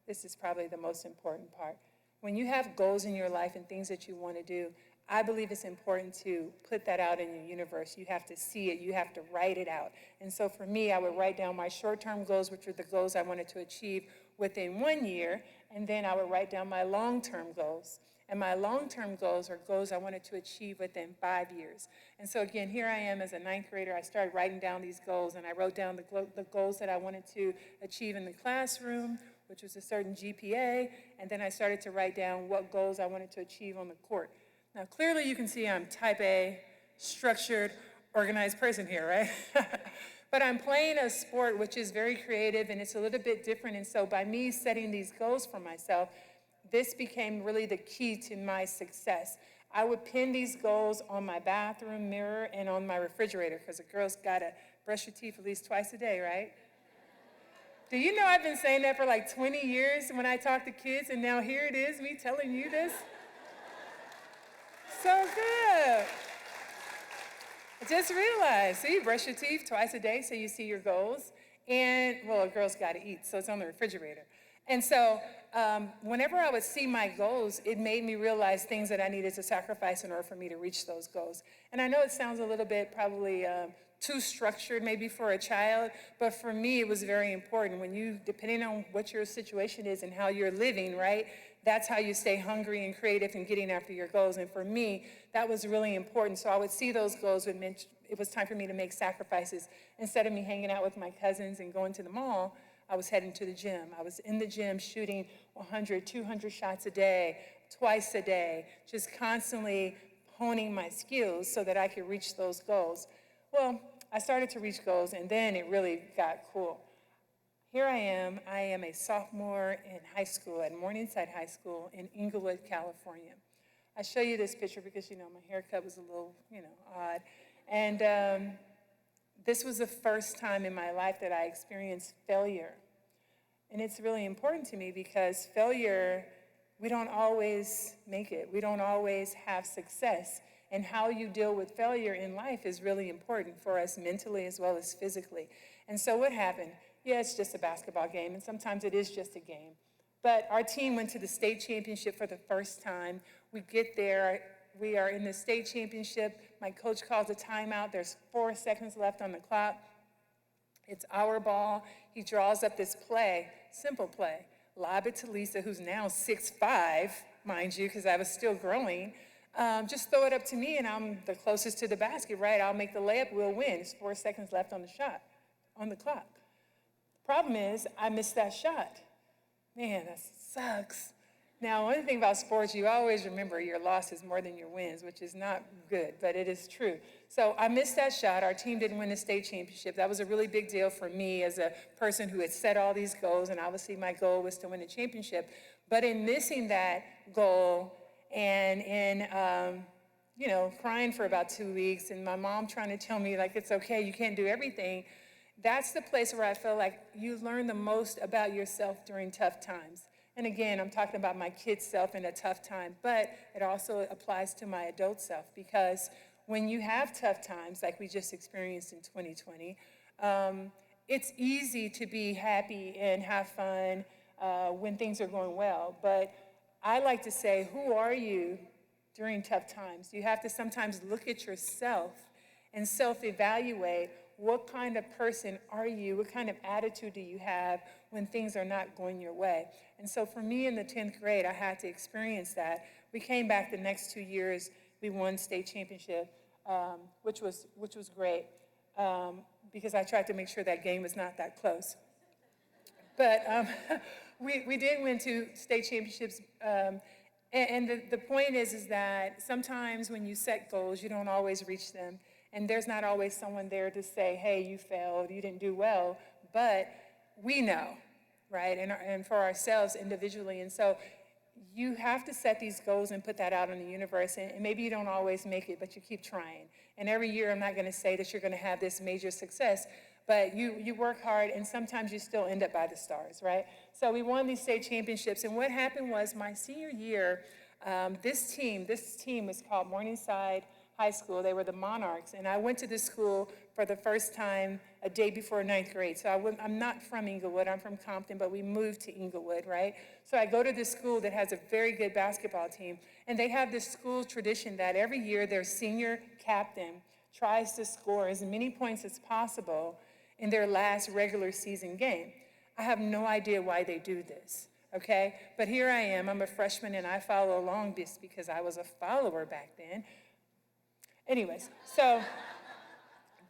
this is probably the most important part. When you have goals in your life and things that you want to do, I believe it's important to put that out in your universe. You have to see it. You have to write it out. And so for me, I would write down my short-term goals, which are the goals I wanted to achieve within 1 year, and then I would write down my long-term goals. And my long-term goals are goals I wanted to achieve within 5 years. And so again, here I am as a 9th grader. I started writing down these goals, and I wrote down the goals that I wanted to achieve in the classroom, which was a certain GPA, and then I started to write down what goals I wanted to achieve on the court. Now, clearly you can see I'm type A, structured, organized person here, right? But I'm playing a sport which is very creative, and it's a little bit different. And so by me setting these goals for myself, this became really the key to my success. I would pin these goals on my bathroom mirror and on my refrigerator, because a girl's got to brush your teeth at least twice a day, right? Do you know I've been saying that for like 20 years when I talk to kids, and now here it is, me telling you this? So good. I just realized, see, brush your teeth twice a day so you see your goals. And, well, a girl's got to eat, so it's on the refrigerator. And so whenever I would see my goals, it made me realize things that I needed to sacrifice in order for me to reach those goals. And I know it sounds a little bit probably too structured maybe for a child, but for me it was very important. When you, depending on what your situation is and how you're living, right, that's how you stay hungry and creative in getting after your goals. And for me, that was really important. So I would see those goals, it meant it was time for me to make sacrifices. Instead of me hanging out with my cousins and going to the mall, I was heading to the gym. I was in the gym shooting 100, 200 shots a day, twice a day, just constantly honing my skills so that I could reach those goals. Well, I started to reach goals, and then it really got cool. Here I am a sophomore in high school at Morningside High School in Inglewood, California. I show you this picture because, you know, my haircut was a little, you know, odd. And this was the first time in my life that I experienced failure. And it's really important to me because failure, we don't always make it. We don't always have success. And how you deal with failure in life is really important for us mentally as well as physically. And so what happened? Yeah, it's just a basketball game, and sometimes it is just a game. But our team went to the state championship for the first time. We get there, we are in the state championship. My coach calls a timeout. There's 4 seconds left on the clock. It's our ball. He draws up this play, simple play. Lob it to Lisa, who's now 6'5", mind you, because I was still growing. Just throw it up to me, and I'm the closest to the basket, right? I'll make the layup, we'll win. It's 4 seconds left on the shot, on the clock. Problem is, I missed that shot. Man, that sucks. Now, one thing about sports, you always remember your losses more than your wins, which is not good, but it is true. So I missed that shot. Our team didn't win the state championship. That was a really big deal for me as a person who had set all these goals, and obviously my goal was to win the championship. But in missing that goal and in, you know, crying for about 2 weeks, and my mom trying to tell me, like, it's okay, you can't do everything, that's the place where I feel like you learn the most about yourself during tough times. And again, I'm talking about my kid self in a tough time, but it also applies to my adult self, because when you have tough times, like we just experienced in 2020, it's easy to be happy and have fun when things are going well. But I like to say, who are you during tough times? You have to sometimes look at yourself and self-evaluate. What kind of person are you? What kind of attitude do you have when things are not going your way? And so for me in the 10th grade, I had to experience that. We came back the next 2 years. We won state championship, which was great because I tried to make sure that game was not that close. But we did win 2 state championships. And the point is that sometimes when you set goals, you don't always reach them. And there's not always someone there to say, hey, you failed, you didn't do well, but we know, right? And for ourselves individually. And so you have to set these goals and put that out in the universe. And maybe you don't always make it, but you keep trying. And every year, I'm not going to say that you're going to have this major success, but you work hard, and sometimes you still end up by the stars, right? So we won these state championships. And what happened was my senior year, this team was called Morningside High School. They were the Monarchs, and I went to this school for the first time a day before 9th grade. So I'm not from Inglewood, I'm from Compton, but we moved to Inglewood, right? So I go to this school that has a very good basketball team, and they have this school tradition that every year their senior captain tries to score as many points as possible in their last regular season game. I have no idea why they do this, okay? But here I am, I'm a freshman, and I follow along this because I was a follower back then. Anyways, so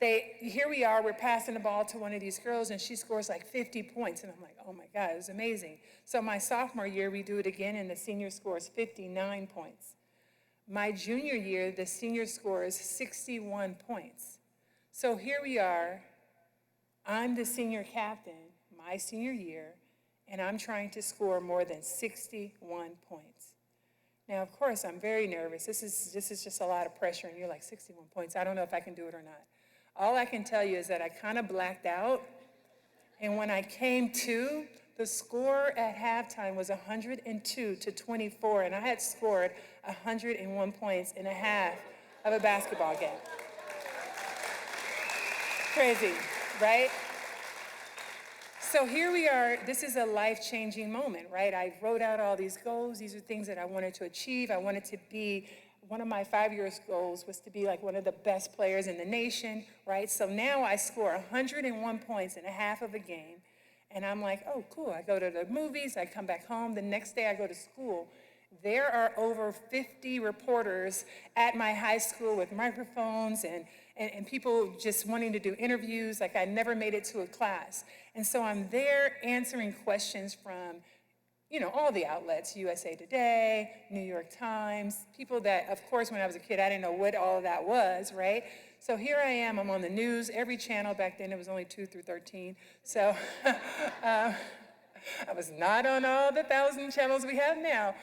here we are, we're passing the ball to one of these girls, and she scores like 50 points, and I'm like, oh my God, it was amazing. So my sophomore year, we do it again, and the senior scores 59 points. My junior year, the senior scores 61 points. So here we are, I'm the senior captain, my senior year, and I'm trying to score more than 61 points. Now, of course, I'm very nervous. This is just a lot of pressure, and you're like, 61 points, I don't know if I can do it or not. All I can tell you is that I kind of blacked out, and when I came to, the score at halftime was 102-24, and I had scored 101 points in a half of a basketball game. Crazy, right? So here we are. This is a life-changing moment, right? I wrote out all these goals. These are things that I wanted to achieve. I wanted to be, one of my 5-year goals was to be like one of the best players in the nation, right? So now I score 101 points in a half of a game. And I'm like, oh, cool. I go to the movies. I come back home. The next day I go to school. There are over 50 reporters at my high school with microphones and people just wanting to do interviews. Like I never made it to a class. And so I'm there answering questions from, you know, all the outlets, USA Today, New York Times, people that, of course, when I was a kid, I didn't know what all of that was, right? So here I am, I'm on the news, every channel. Back then it was only 2 through 13. So I was not on all the 1,000 channels we have now.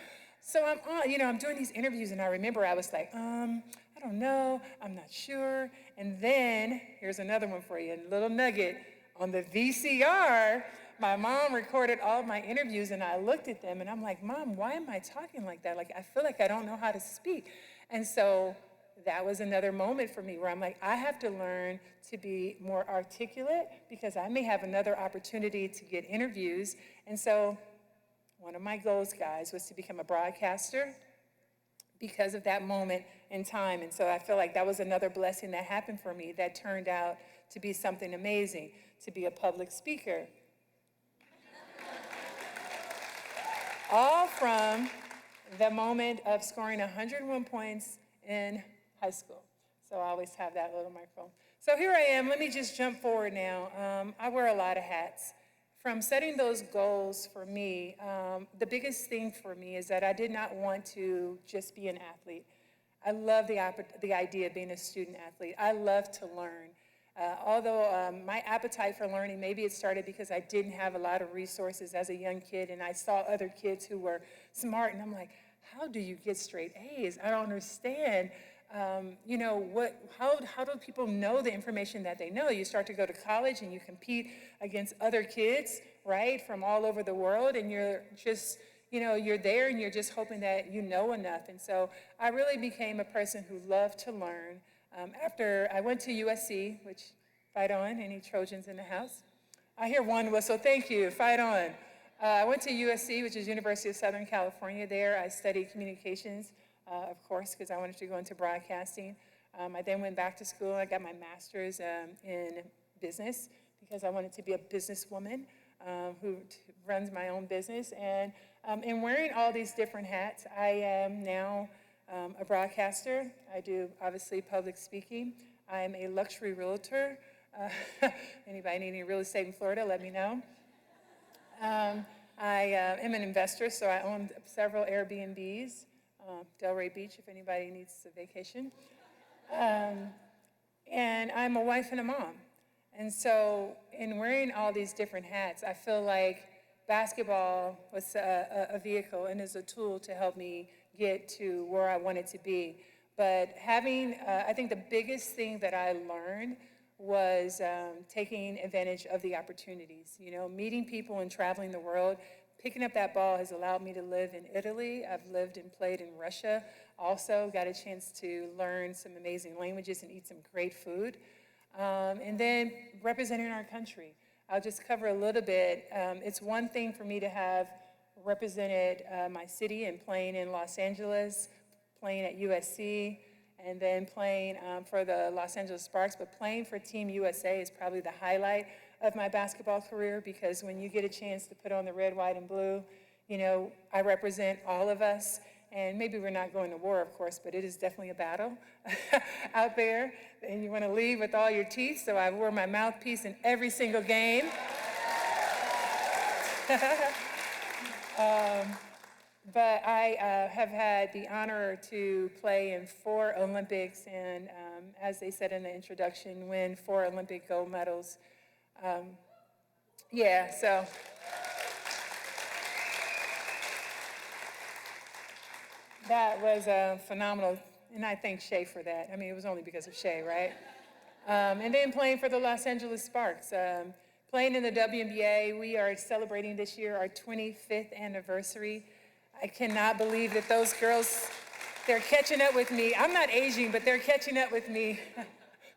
So I'm on, you know, I'm doing these interviews and I remember I was like, I don't know, I'm not sure. And then, here's another one for you, a little nugget. On the VCR, my mom recorded all of my interviews and I looked at them and I'm like, Mom, why am I talking like that? Like, I feel like I don't know how to speak. And so that was another moment for me where I'm like, I have to learn to be more articulate because I may have another opportunity to get interviews. And so one of my goals, guys, was to become a broadcaster because of that moment in time. And so I feel like that was another blessing that happened for me that turned out to be something amazing, to be a public speaker. All from the moment of scoring 101 points in high school. So I always have that little microphone. So here I am. Let me just jump forward now. I wear a lot of hats. From setting those goals for me, the biggest thing for me is that I did not want to just be an athlete. I love the idea of being a student athlete. I love to learn. Although my appetite for learning, maybe it started because I didn't have a lot of resources as a young kid and I saw other kids who were smart and I'm like, how do you get straight A's? I don't understand. You know, how do people know the information that they know? You start to go to college and you compete against other kids, right, from all over the world, and you're just, you know, you're there and you're just hoping that you know enough. And so I really became a person who loved to learn. After I went to USC, which, fight on, any Trojans in the house? I hear one whistle, thank you, fight on. I went to USC, which is University of Southern California. There I studied communications. Of course, because I wanted to go into broadcasting. I then went back to school. I got my master's in business because I wanted to be a businesswoman who runs my own business. And in wearing all these different hats, I am now a broadcaster. I do, obviously, public speaking. I am a luxury realtor. Anybody need any real estate in Florida, let me know. I am an investor, so I own several Airbnbs. Delray Beach, if anybody needs a vacation. And I'm a wife and a mom. And so in wearing all these different hats, I feel like basketball was a vehicle and is a tool to help me get to where I wanted to be. But having, I think the biggest thing that I learned was taking advantage of the opportunities. You know, meeting people and traveling the world. Picking up that ball has allowed me to live in Italy. I've lived and played in Russia. Also got a chance to learn some amazing languages and eat some great food. And then representing our country. I'll just cover a little bit. It's one thing for me to have represented my city and playing in Los Angeles, playing at USC, and then playing for the Los Angeles Sparks, but playing for Team USA is probably the highlight of my basketball career because when you get a chance to put on the red, white, and blue, you know, I represent all of us. And maybe we're not going to war, of course, but it is definitely a battle out there. And you want to leave with all your teeth, so I wore my mouthpiece in every single game. But I have had the honor to play in 4 Olympics and, as they said in the introduction, win 4 Olympic gold medals. Yeah, so. That was phenomenal, and I thank Shay for that. I mean, it was only because of Shay, right? And then playing for the Los Angeles Sparks. Playing in the WNBA, we are celebrating this year our 25th anniversary. I cannot believe that those girls, they're catching up with me. I'm not aging, but they're catching up with me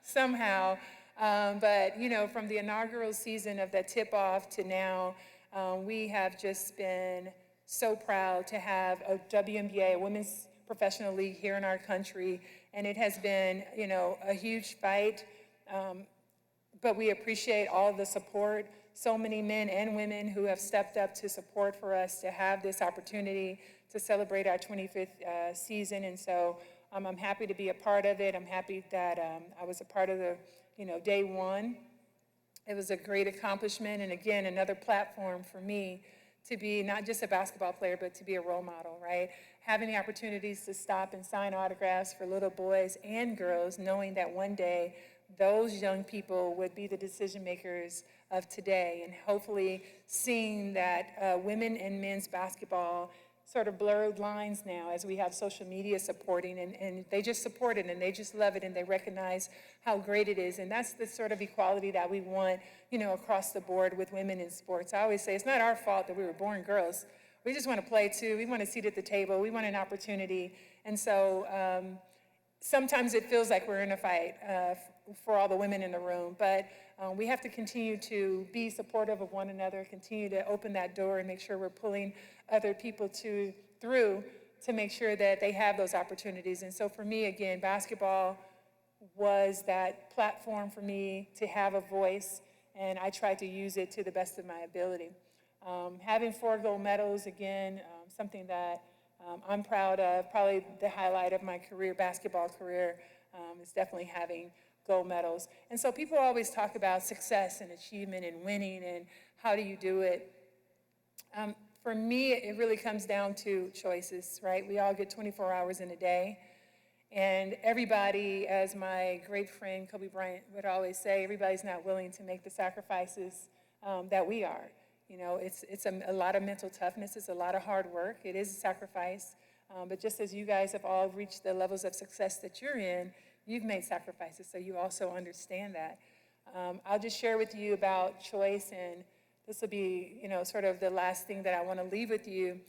somehow. But, you know, from the inaugural season of the tip-off to now, we have just been so proud to have a WNBA, a women's professional league here in our country. And it has been, you know, a huge fight. But we appreciate all the support, so many men and women who have stepped up to support for us to have this opportunity to celebrate our 25th season. And so I'm happy to be a part of it. I'm happy that I was a part of the, you know, day one. It was a great accomplishment, and again, another platform for me to be not just a basketball player, but to be a role model, right? Having the opportunities to stop and sign autographs for little boys and girls, knowing that one day those young people would be the decision makers of today, and hopefully seeing that women and men's basketball sort of blurred lines now as we have social media supporting, and they just support it and they just love it and they recognize how great it is. And that's the sort of equality that we want, you know, across the board with women in sports. I always say it's not our fault that we were born girls. We just want to play too. We want a seat at the table. We want an opportunity. And so sometimes it feels like we're in a fight for all the women in the room, but we have to continue to be supportive of one another, continue to open that door and make sure we're pulling other people through to make sure that they have those opportunities. And so for me, again, basketball was that platform for me to have a voice, and I tried to use it to the best of my ability. Having 4 gold medals, again, something that I'm proud of. Probably the highlight of my career, basketball career, is definitely having gold medals. And so people always talk about success and achievement and winning and how do you do it. For me, it really comes down to choices, right? We all get 24 hours in a day. And everybody, as my great friend Kobe Bryant would always say, everybody's not willing to make the sacrifices that we are. You know, it's a lot of mental toughness. It's a lot of hard work. It is a sacrifice. But just as you guys have all reached the levels of success that you're in, you've made sacrifices, so you also understand that. I'll just share with you about choice, and this will be, you know, sort of the last thing that I want to leave with you.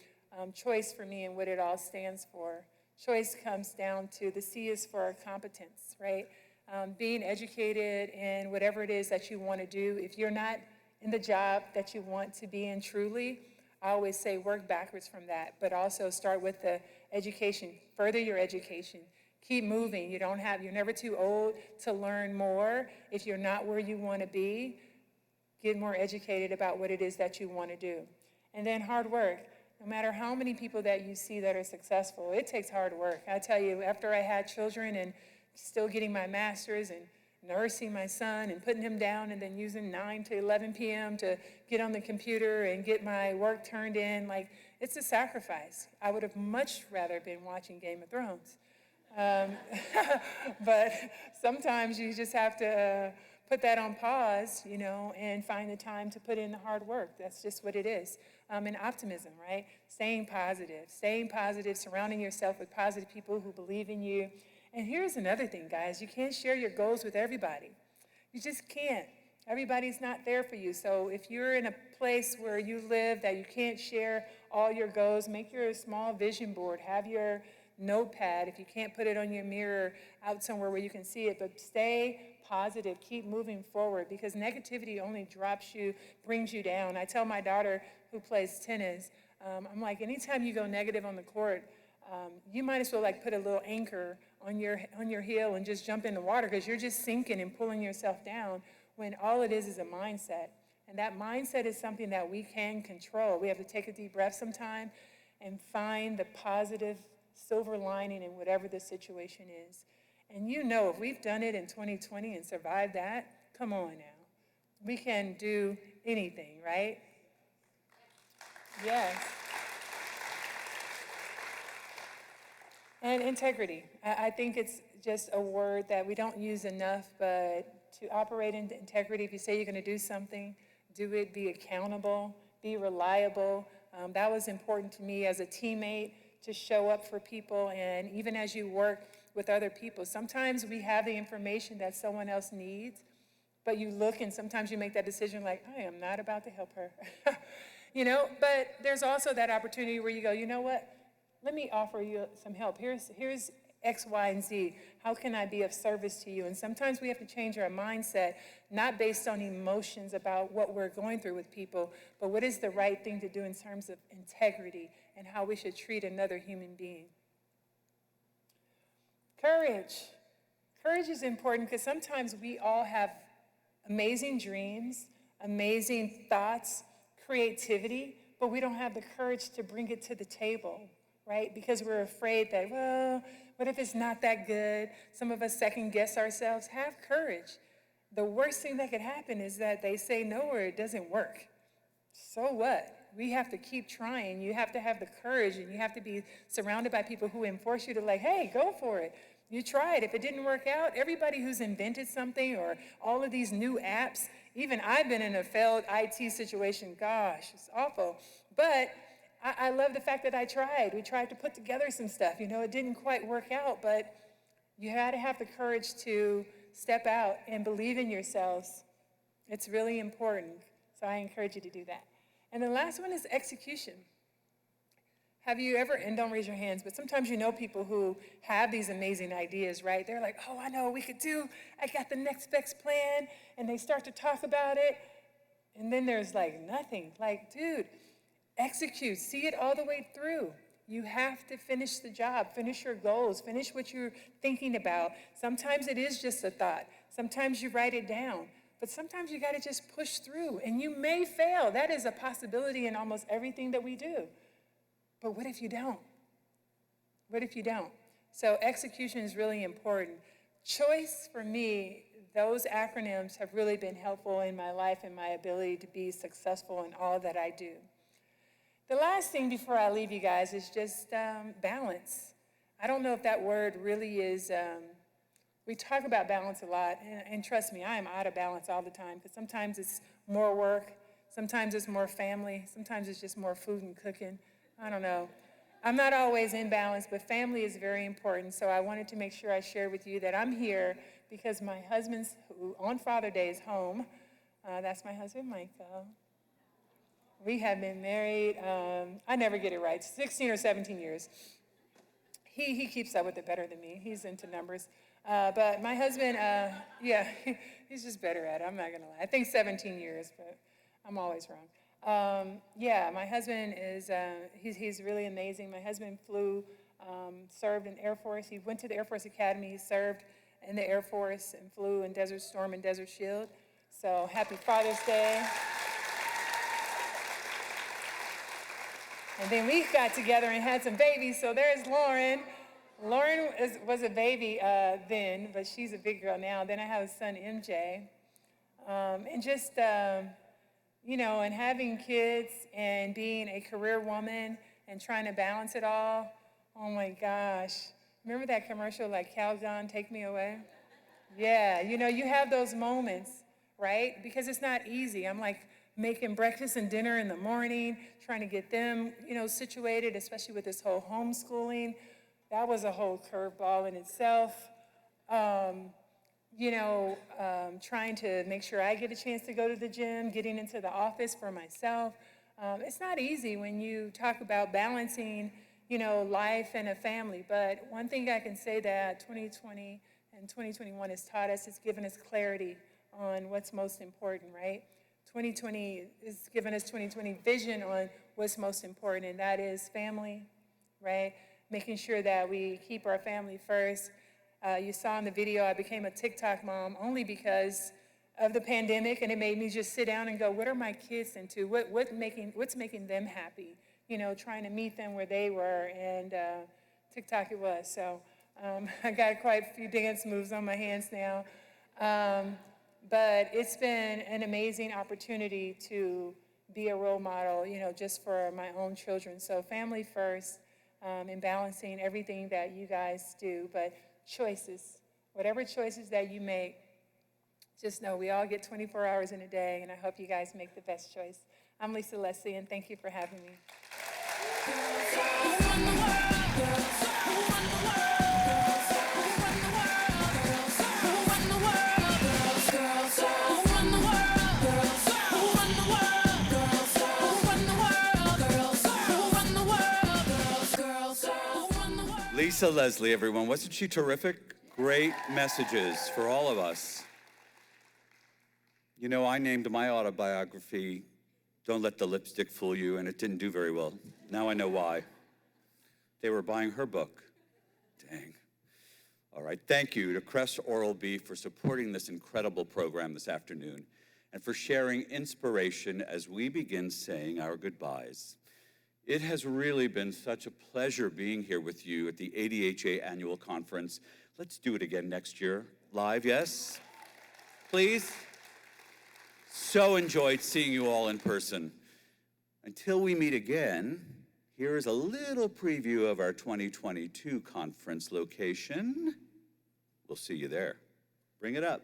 Choice for me and what it all stands for. Choice comes down to the C is for competence, right? Being educated in whatever it is that you want to do. If you're not in the job that you want to be in truly, I always say work backwards from that, but also start with the education, further your education. Keep moving. You're never too old to learn more. If you're not where you want to be, get more educated about what it is that you want to do. And then hard work. No matter how many people that you see that are successful, it takes hard work. I tell you, after I had children and still getting my master's and nursing my son and putting him down and then using 9 to 11 p.m. to get on the computer and get my work turned in, like, it's a sacrifice. I would have much rather been watching Game of Thrones. But sometimes you just have to put that on pause, you know, and find the time to put in the hard work. That's just what it is. And optimism, right? Staying positive, surrounding yourself with positive people who believe in you. And here's another thing, guys. You can't share your goals with everybody. You just can't. Everybody's not there for you. So if you're in a place where you live that you can't share all your goals, make your small vision board. Have your notepad, if you can't put it on your mirror, out somewhere where you can see it, but stay positive, keep moving forward, because negativity only drops you, brings you down. I tell my daughter who plays tennis, I'm like, anytime you go negative on the court, you might as well like put a little anchor on your heel and just jump in the water, because you're just sinking and pulling yourself down, when all it is a mindset. And that mindset is something that we can control. We have to take a deep breath sometime and find the positive silver lining in whatever the situation is. And you know, if we've done it in 2020 and survived that, come on now. We can do anything, right? Yes. And integrity. I think it's just a word that we don't use enough, but to operate in integrity, if you say you're going to do something, do it, be accountable, be reliable. That was important to me as a teammate, to show up for people, and even as you work with other people. Sometimes we have the information that someone else needs, but you look and sometimes you make that decision like, I am not about to help her. You know, but there's also that opportunity where you go, you know what? Let me offer you some help. Here's X, Y, and Z. How can I be of service to you? And sometimes we have to change our mindset, not based on emotions about what we're going through with people, but what is the right thing to do in terms of integrity and how we should treat another human being. Courage. Courage is important because sometimes we all have amazing dreams, amazing thoughts, creativity, but we don't have the courage to bring it to the table, right? Because we're afraid that, well, what if it's not that good? Some of us second guess ourselves. Have courage. The worst thing that could happen is that they say no or it doesn't work. So what? We have to keep trying. You have to have the courage, and you have to be surrounded by people who enforce you to like, hey, go for it. You try it. If it didn't work out, everybody who's invented something or all of these new apps, even I've been in a failed IT situation. Gosh, it's awful. But I love the fact that I tried. We tried to put together some stuff. You know, it didn't quite work out, but you had to have the courage to step out and believe in yourselves. It's really important. So I encourage you to do that. And the last one is execution. Have you ever, and don't raise your hands, but sometimes you know people who have these amazing ideas, right? They're like, oh, I know what we could do. I got the next best plan. And they start to talk about it. And then there's like nothing. Like, dude, execute. See it all the way through. You have to finish the job, finish your goals, finish what you're thinking about. Sometimes it is just a thought. Sometimes you write it down. But sometimes you got to just push through. And you may fail. That is a possibility in almost everything that we do. But what if you don't? What if you don't? So execution is really important. Choice, for me, those acronyms have really been helpful in my life and my ability to be successful in all that I do. The last thing before I leave you guys is just balance. I don't know if that word really is, we talk about balance a lot, and trust me, I am out of balance all the time, because sometimes it's more work, sometimes it's more family, sometimes it's just more food and cooking. I don't know. I'm not always in balance, but family is very important. So I wanted to make sure I shared with you that I'm here because my husband's, who on Father's Day, is home. That's my husband, Michael. We have been married, I never get it right, 16 or 17 years. He keeps up with it better than me. He's into numbers. But my husband, yeah, he's just better at it. I'm not going to lie. I think 17 years, but I'm always wrong. Yeah, my husband is, he's really amazing. My husband served in the Air Force. He went to the Air Force Academy. He served in the Air Force and flew in Desert Storm and Desert Shield. So happy Father's Day. And then we got together and had some babies. So there's Lauren. Lauren was a baby then, but she's a big girl now. Then I have a son, MJ. And just, you know, and having kids and being a career woman and trying to balance it all, oh my gosh. Remember that commercial like Cal John, Take Me Away? Yeah, you know, you have those moments, right? Because it's not easy. I'm like making breakfast and dinner in the morning, trying to get them, you know, situated, especially with this whole homeschooling. That was a whole curveball in itself. You know, trying to make sure I get a chance to go to the gym, getting into the office for myself. It's not easy when you talk about balancing, you know, life and a family. But one thing I can say that 2020 and 2021 has taught us, it's given us clarity on what's most important, right? 2020 has given us 2020 vision on what's most important, and that is family, right? Making sure that we keep our family first. You saw in the video, I became a TikTok mom only because of the pandemic, and it made me just sit down and go, what are my kids into? What's making them happy? You know, trying to meet them where they were, and TikTok it was. So I got quite a few dance moves on my hands now. But it's been an amazing opportunity to be a role model, you know, just for my own children. So family first, and balancing everything that you guys do. But choices, whatever choices that you make, just know we all get 24 hours in a day, and I hope you guys make the best choice. I'm Lisa Leslie, and thank you for having me. Lisa Leslie, everyone. Wasn't she terrific? Great messages for all of us. You know, I named my autobiography, Don't Let the Lipstick Fool You, and it didn't do very well. Now I know why. They were buying her book. Dang. All right, thank you to Crest Oral-B for supporting this incredible program this afternoon and for sharing inspiration as we begin saying our goodbyes. It has really been such a pleasure being here with you at the ADHA Annual Conference. Let's do it again next year. Live, yes? Please? So enjoyed seeing you all in person. Until we meet again, here is a little preview of our 2022 conference location. We'll see you there. Bring it up.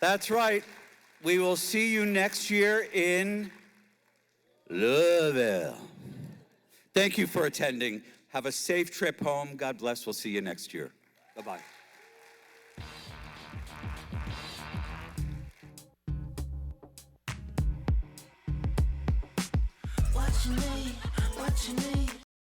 That's right. We will see you next year in Louisville. Thank you for attending. Have a safe trip home. God bless. We'll see you next year. Bye-bye. What you need,